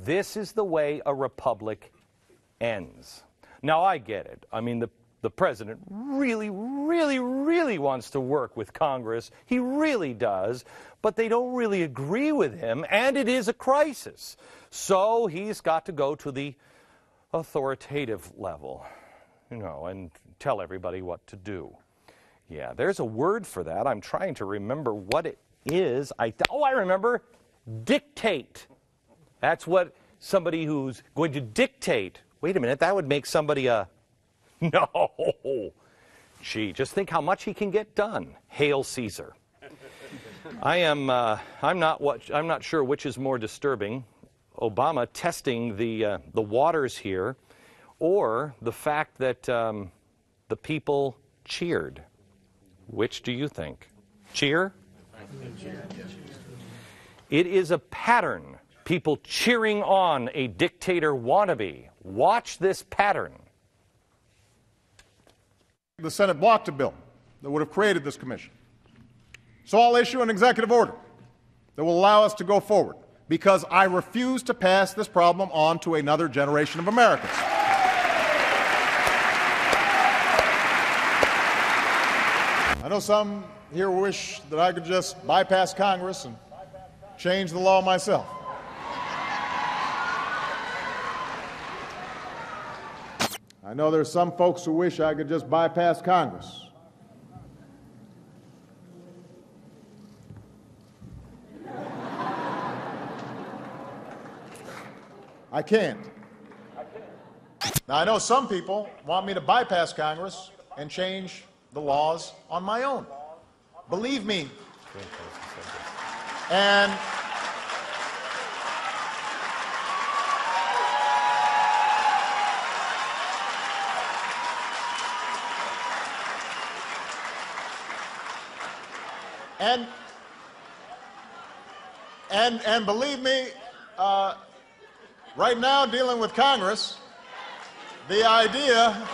This is the way a republic ends. Now, I get it. I mean, the president really, really, really wants to work with Congress. He really does. But they don't really agree with him, and it is a crisis. So he's got to go to the authoritative level, you know, and tell everybody what to do. Yeah, there's a word for that. I'm trying to remember what it is. I remember. Dictate. That's what somebody who's going to dictate. Wait a minute, that would make somebody a... No. Gee, just think how much he can get done. Hail Caesar. I'm not sure which is more disturbing, Obama testing the waters here, or the fact that the people cheered. Which do you think? Cheer? It is a pattern. People cheering on a dictator wannabe. Watch this pattern. The Senate blocked a bill that would have created this commission. So I'll issue an executive order that will allow us to go forward, because I refuse to pass this problem on to another generation of Americans. I know some here wish that I could just bypass Congress and change the law myself. I know there's some folks who wish I could just bypass Congress. I can't. Now, I know some people want me to bypass Congress and change the laws on my own. Believe me. And believe me, right now, dealing with Congress, the idea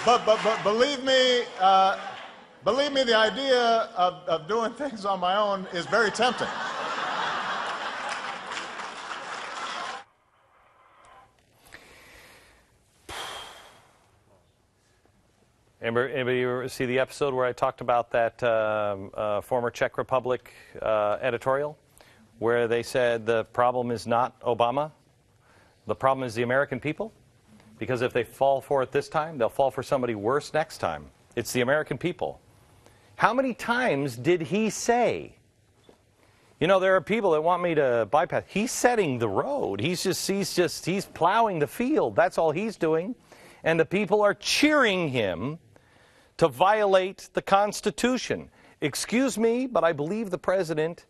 but believe me, the idea of doing things on my own is very tempting. Anybody ever see the episode where I talked about that former Czech Republic editorial, where they said the problem is not Obama, the problem is the American people? Because if they fall for it this time, they'll fall for somebody worse next time. It's the American people. How many times did he say, you know, there are people that want me to bypass? He's setting the road. He's plowing the field. That's all he's doing. And the people are cheering him to violate the Constitution. Excuse me, but I believe the president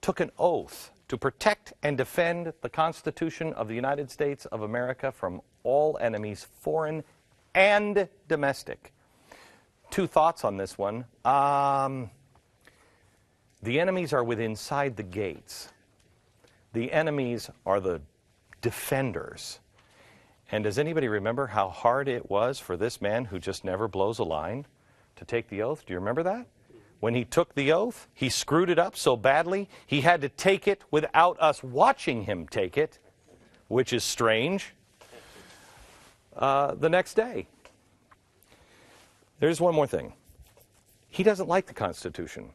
took an oath to protect and defend the Constitution of the United States of America from all enemies, foreign and domestic. Two thoughts on this one. The enemies are within inside the gates. The enemies are the defenders. And does anybody remember how hard it was for this man who just never blows a line to take the oath? Do you remember that? When he took the oath, he screwed it up so badly, he had to take it without us watching him take it, which is strange, the next day. There's one more thing. He doesn't like the Constitution.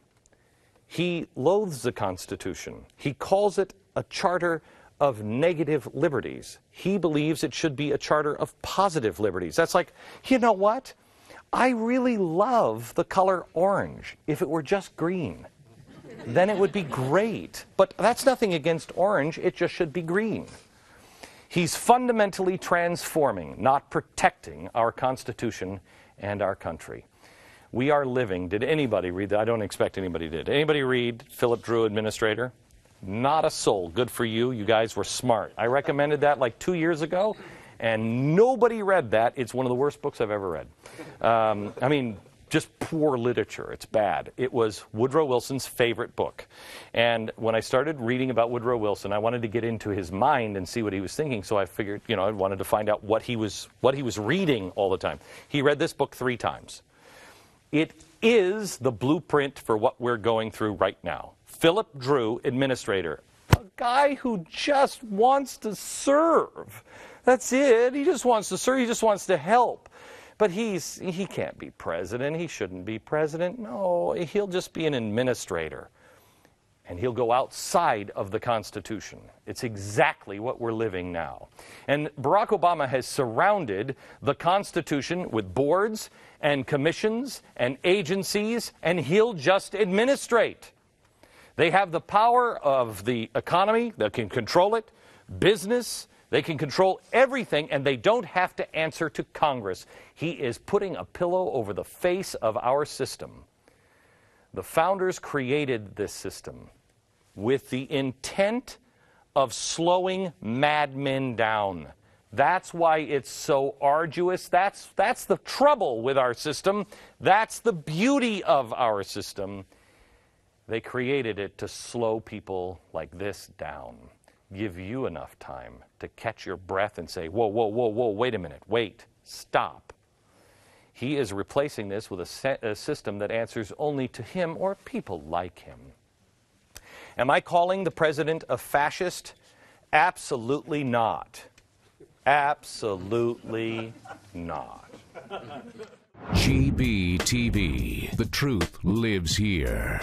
He loathes the Constitution. He calls it a charter of negative liberties. He believes it should be a charter of positive liberties. That's like, you know what? I really love the color orange. If it were just green, then it would be great. But that's nothing against orange. It just should be green. He's fundamentally transforming, not protecting our Constitution and our country. We are living. Did anybody read that? I don't expect anybody did. Anybody read Philip Drew, Administrator? Not a soul. Good for you. You guys were smart. I recommended that like 2 years ago, and nobody read that. It's one of the worst books I've ever read. I mean, just poor literature. It's bad. It was Woodrow Wilson's favorite book. And when I started reading about Woodrow Wilson, I wanted to get into his mind and see what he was thinking. So I figured, you know, I wanted to find out what he was reading all the time. He read this book 3 times. It is the blueprint for what we're going through right now. Philip Drew, administrator, a guy who just wants to serve. That's it. He just wants to serve. He just wants to help. But he can't be president. He shouldn't be president. No, he'll just be an administrator. And he'll go outside of the Constitution. It's exactly what we're living now. And Barack Obama has surrounded the Constitution with boards and commissions and agencies, and he'll just administrate. They have the power of the economy. They can control it. Business. They can control everything, and they don't have to answer to Congress. He is putting a pillow over the face of our system. The founders created this system with the intent of slowing madmen down. That's why it's so arduous. That's the trouble with our system. That's the beauty of our system. They created it to slow people like this down. Give you enough time to catch your breath and say, whoa, whoa, whoa, whoa, wait a minute, wait, stop. He is replacing this with a system that answers only to him or people like him. Am I calling the president a fascist? Absolutely not. Absolutely not. GBTV. The truth lives here.